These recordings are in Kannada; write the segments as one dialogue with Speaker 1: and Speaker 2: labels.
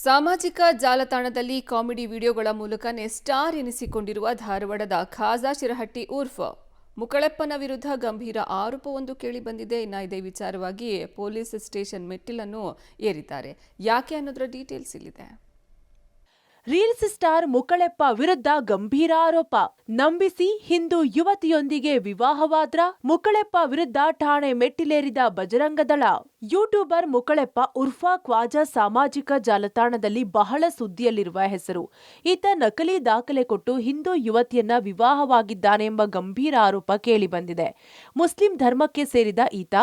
Speaker 1: ಸಾಮಾಜಿಕ ಜಾಲತಾಣದಲ್ಲಿ ಕಾಮಿಡಿ ವಿಡಿಯೋಗಳ ಮೂಲಕನೇ ಸ್ಟಾರ್ ಎನಿಸಿಕೊಂಡಿರುವ ಧಾರವಾಡದ ಖಾಜಾ ಶಿರಹಟ್ಟಿ ಉರ್ಫ್ ಮುಕಳೆಪ್ಪನ ವಿರುದ್ಧ ಗಂಭೀರ ಆರೋಪವೊಂದು ಕೇಳಿಬಂದಿದೆ. ಇದೇ ವಿಚಾರವಾಗಿ ಪೊಲೀಸ್ ಸ್ಟೇಷನ್ ಮೆಟ್ಟಿಲನ್ನು ಏರಿದ್ದಾರೆ. ಯಾಕೆ ಅನ್ನೋದರ ಡೀಟೇಲ್ಸ್ ಇಲ್ಲಿದೆ.
Speaker 2: ರೀಲ್ಸ್ ಸ್ಟಾರ್ ಮುಕಳೆಪ್ಪ ವಿರುದ್ಧ ಗಂಭೀರ ಆರೋಪ. ನಂಬಿಸಿ ಹಿಂದೂ ಯುವತಿಯೊಂದಿಗೆ ವಿವಾಹವಾದ್ರ? ಮುಕಳೆಪ್ಪ ವಿರುದ್ಧ ಠಾಣೆ ಮೆಟ್ಟಿಲೇರಿದ ಬಜರಂಗದಳ. ಯೂಟ್ಯೂಬರ್ ಮುಕಳೆಪ್ಪ ಉರ್ಫಾ ಖ್ವಾಜಾ ಸಾಮಾಜಿಕ ಜಾಲತಾಣದಲ್ಲಿ ಬಹಳ ಸುದ್ದಿಯಲ್ಲಿರುವ ಹೆಸರು. ಈತ ನಕಲಿ ದಾಖಲೆ ಕೊಟ್ಟು ಹಿಂದೂ ಯುವತಿಯನ್ನ ವಿವಾಹವಾಗಿದ್ದಾನೆ ಎಂಬ ಗಂಭೀರ ಆರೋಪ ಕೇಳಿಬಂದಿದೆ. ಮುಸ್ಲಿಂ ಧರ್ಮಕ್ಕೆ ಸೇರಿದ ಈತ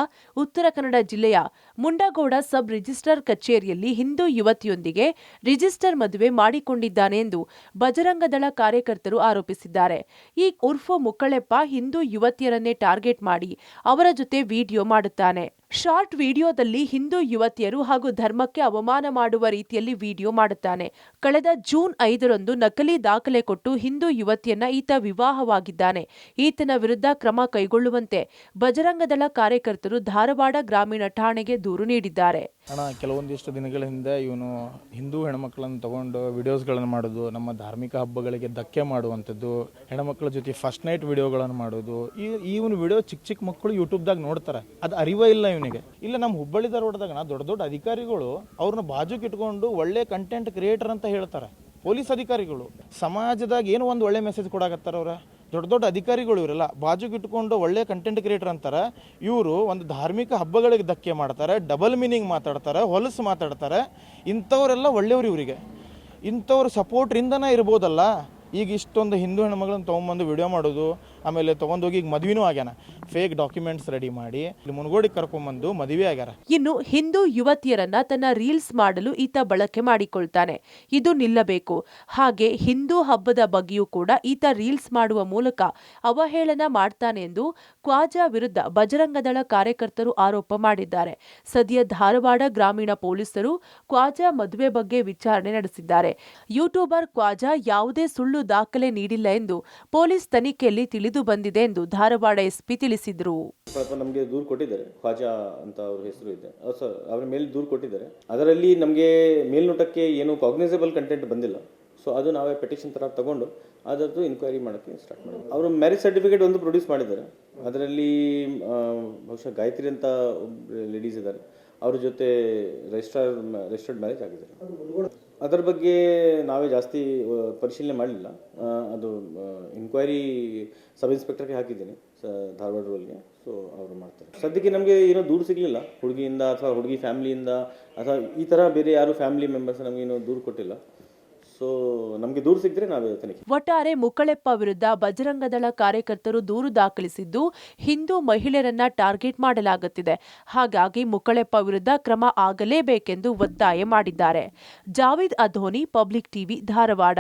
Speaker 2: ಉತ್ತರ ಕನ್ನಡ ಜಿಲ್ಲೆಯ ಮುಂಡಗೋಡ ಸಬ್ ರಿಜಿಸ್ಟ್ರಾರ್ ಕಚೇರಿಯಲ್ಲಿ ಹಿಂದೂ ಯುವತಿಯೊಂದಿಗೆ ರಿಜಿಸ್ಟರ್ ಮದುವೆ ಮಾಡಿಕೊಂಡಿದ್ದಾನೆ ಎಂದು ಬಜರಂಗದಳ ಕಾರ್ಯಕರ್ತರು ಆರೋಪಿಸಿದ್ದಾರೆ. ಈ ಉರ್ಫ್ ಮುಕಳೆಪ್ಪ ಹಿಂದೂ ಯುವತಿಯರನ್ನೇ ಟಾರ್ಗೆಟ್ ಮಾಡಿ ಅವರ ಜೊತೆ ವಿಡಿಯೋ ಮಾಡುತ್ತಾನೆ. ಶಾರ್ಟ್ ವಿಡಿಯೋದಲ್ಲಿ ಹಿಂದೂ ಯುವತಿಯರು ಹಾಗೂ ಧರ್ಮಕ್ಕೆ ಅವಮಾನ ಮಾಡುವ ರೀತಿಯಲ್ಲಿ ವಿಡಿಯೋ ಮಾಡುತ್ತಾನೆ. ಕಳೆದ ಜೂನ್ 5ರಂದು ನಕಲಿ ದಾಖಲೆ ಕೊಟ್ಟು ಹಿಂದೂ ಯುವತಿಯನ್ನ ಈತ ವಿವಾಹವಾಗಿದ್ದಾನೆ. ಈತನ ವಿರುದ್ಧ ಕ್ರಮ ಕೈಗೊಳ್ಳುವಂತೆ ಬಜರಂಗದಳ ಕಾರ್ಯಕರ್ತರು ಧಾರವಾಡ ಗ್ರಾಮೀಣ ಠಾಣೆಗೆ ದೂರು ನೀಡಿದ್ದಾರೆ.
Speaker 3: ಕೆಲವೊಂದಿಷ್ಟು ದಿನಗಳ ಹಿಂದೆ ಇವನು ಹಿಂದೂ ಹೆಣ್ಮಕ್ಳನ್ನು ತಗೊಂಡು ವಿಡಿಯೋಸ್ಗಳನ್ನು ಮಾಡೋದು, ನಮ್ಮ ಧಾರ್ಮಿಕ ಹಬ್ಬಗಳಿಗೆ ಧಕ್ಕೆ ಮಾಡುವಂಥದ್ದು, ಹೆಣ್ಮಕ್ಳ ಜೊತೆ ಫಸ್ಟ್ ನೈಟ್ ವಿಡಿಯೋಗಳನ್ನು ಮಾಡೋದು. ಇವನು ವಿಡಿಯೋ ಚಿಕ್ಕ ಮಕ್ಕಳು ಯೂಟ್ಯೂಬ್ದಾಗ ನೋಡ್ತಾರೆ. ಅದು ಅರಿವೇ ಇಲ್ಲ ಇವನಿಗೆ. ಇಲ್ಲ, ನಮ್ಮ ಹುಬ್ಬಳ್ಳಿ ಧಾರವಾಡದಾಗ ದೊಡ್ಡ ದೊಡ್ಡ ಅಧಿಕಾರಿಗಳು ಅವ್ರನ್ನ ಬಾಜುಕ್ ಇಟ್ಕೊಂಡು ಒಳ್ಳೆ ಕಂಟೆಂಟ್ ಕ್ರಿಯೇಟರ್ ಅಂತ ಹೇಳ್ತಾರೆ. ಪೊಲೀಸ್ ಅಧಿಕಾರಿಗಳು ಸಮಾಜದಾಗ ಏನು ಒಂದು ಒಳ್ಳೆ ಮೆಸೇಜ್ ಕೊಡಾಕತ್ತಾರ. ಅವ್ರ ದೊಡ್ಡ ದೊಡ್ಡ ಅಧಿಕಾರಿಗಳು ಇವರೆಲ್ಲ ಬಾಜುಕ್ ಇಟ್ಕೊಂಡು ಒಳ್ಳೆ ಕಂಟೆಂಟ್ ಕ್ರಿಯೇಟರ್ ಅಂತಾರೆ. ಇವರು ಒಂದು ಧಾರ್ಮಿಕ ಹಬ್ಬಗಳಿಗೆ ಧಕ್ಕೆ ಮಾಡ್ತಾರೆ, ಡಬಲ್ ಮೀನಿಂಗ್ ಮಾತಾಡ್ತಾರೆ, ಹೊಲಸು ಮಾತಾಡ್ತಾರೆ. ಇಂಥವರೆಲ್ಲ ಒಳ್ಳೆಯವ್ರು. ಇವರಿಗೆ ಇಂಥವ್ರ ಸಪೋರ್ಟ್ರಿಂದನೇ ಇರ್ಬೋದಲ್ಲ ಈಗ ಇಷ್ಟೊಂದು ಹಿಂದೂ ಹೆಣ್ಮಗಳನ್ನ ತೊಗೊಂಬಂದು ವಿಡಿಯೋ ಮಾಡೋದು. ಆಮೇಲೆ ತೊಗೊಂಡೋಗಿ ಈಗ ಮದುವೆನೂ ಆಗ್ಯಾನ. ಫೇಕ್ ಡಾಕ್ಯುಮೆಂಟ್ಸ್ ರೆಡಿ ಮಾಡಿ ಮುನ್ಗೋಡಿಗೆ ಕರ್ಕೊಂಬಂದು ಮದುವೆ ಆಗ್ಯಾರ.
Speaker 2: ಇನ್ನು ಹಿಂದೂ ಯುವತಿಯರನ್ನ ತನ್ನ ರೀಲ್ಸ್ ಮಾಡಲು ಈತ ಬಳಕೆ ಮಾಡಿಕೊಳ್ತಾನೆ. ಇದು ನಿಲ್ಲಬೇಕು. ಹಾಗೆ ಹಿಂದೂ ಹಬ್ಬದ ಬಗ್ಗೆಯೂ ಕೂಡ ಈತ ರೀಲ್ಸ್ ಮಾಡುವ ಮೂಲಕ ಅವಹೇಳನ ಮಾಡ್ತಾನೆ ಎಂದು ಖ್ವಾಜಾ ವಿರುದ್ಧ ಬಜರಂಗದಳ ಕಾರ್ಯಕರ್ತರು ಆರೋಪ ಮಾಡಿದ್ದಾರೆ. ಸದ್ಯ ಧಾರವಾಡ ಗ್ರಾಮೀಣ ಪೊಲೀಸರು ಖ್ವಾಜಾ ಮದುವೆ ಬಗ್ಗೆ ವಿಚಾರಣೆ ನಡೆಸಿದ್ದಾರೆ. ಯೂಟ್ಯೂಬರ್ ಖ್ವಾಜಾ ಯಾವುದೇ ಸುಳ್ಳು ದಾಖಲೆ ನೀಡಿಲ್ಲ ಎಂದು ಪೊಲೀಸ್ ತನಿಖೆಯಲ್ಲಿ ತಿಳಿದು ಬಂದಿದೆ ಎಂದು ಧಾರವಾಡ ಎಸ್ಪಿ ತಿಳಿಸಿದರು.
Speaker 4: ನಮಗೆ ದೂರು ಕೊಟ್ಟಿದ್ದಾರೆ. ಖ್ವಾಜಾ ಅಂತ ಅವ್ರ ಹೆಸರು ಇದೆ. ಅವರ ಮೇಲೆ ದೂರು ಕೊಟ್ಟಿದ್ದಾರೆ. ಅದರಲ್ಲಿ ನಮಗೆ ಮೇಲ್ನೋಟಕ್ಕೆ ಏನು ಕಾಗ್ನೈಸಬಲ್ ಕಂಟೆಂಟ್ ಬಂದಿಲ್ಲ. ಸೊ ಅದು ನಾವೇ ಪೆಟಿಷನ್ ಥರ ತಗೊಂಡು ಅದರದ್ದು ಇನ್ಕ್ವೈರಿ ಮಾಡೋಕ್ಕೆ ಸ್ಟಾರ್ಟ್ ಮಾಡಿದ್ವಿ. ಅವರು ಮ್ಯಾರೇಜ್ ಸರ್ಟಿಫಿಕೇಟ್ ಒಂದು ಪ್ರೊಡ್ಯೂಸ್ ಮಾಡಿದ್ದಾರೆ. ಅದರಲ್ಲಿ ಬಹುಶಃ ಗಾಯತ್ರಿ ಅಂತ ಲೇಡೀಸ್ ಇದ್ದಾರೆ. ಅವ್ರ ಜೊತೆ ರಿಜಿಸ್ಟರ್ಡ್ ಮ್ಯಾರೇಜ್ ಆಗಿದ್ದಾರೆ. ಅದರ ಬಗ್ಗೆ ನಾವೇ ಜಾಸ್ತಿ ಪರಿಶೀಲನೆ ಮಾಡಲಿಲ್ಲ. ಅದು ಇನ್ಕ್ವೈರಿ ಸಬ್ ಇನ್ಸ್ಪೆಕ್ಟರ್ಗೆ ಹಾಕಿದ್ದೀನಿ, ಧಾರವಾಡ ರೂರಲ್ಗೆ. ಸೊ ಅವರು ಮಾಡ್ತಾರೆ. ಸದ್ಯಕ್ಕೆ ನಮಗೆ ಏನೋ ದೂರು ಸಿಗಲಿಲ್ಲ ಹುಡುಗಿಯಿಂದ ಅಥವಾ ಹುಡುಗಿ ಫ್ಯಾಮಿಲಿಯಿಂದ ಅಥವಾ ಈ ಥರ ಬೇರೆ ಯಾರು ಫ್ಯಾಮಿಲಿ ಮೆಂಬರ್ಸ್ ನಮಗೇನೋ ದೂರು ಕೊಟ್ಟಿಲ್ಲ. ಸೊ ನಮಗೆ ದೂರು ಸಿಕ್ಕಿದ್ರೆ ನಾವೇ ತನಿಖೆ.
Speaker 2: ಒಟ್ಟಾರೆ ಮುಕಳೆಪ್ಪ ವಿರುದ್ಧ ಬಜರಂಗದಳ ಕಾರ್ಯಕರ್ತರು ದೂರು ದಾಖಲಿಸಿದ್ದು ಹಿಂದೂ ಮಹಿಳೆಯರನ್ನ ಟಾರ್ಗೆಟ್ ಮಾಡಲಾಗುತ್ತಿದೆ. ಹಾಗಾಗಿ ಮುಕಳೆಪ್ಪ ವಿರುದ್ಧ ಕ್ರಮ ಆಗಲೇಬೇಕೆಂದು ಒತ್ತಾಯ ಮಾಡಿದ್ದಾರೆ. Javeed Adhoni, public TV, Dharwad.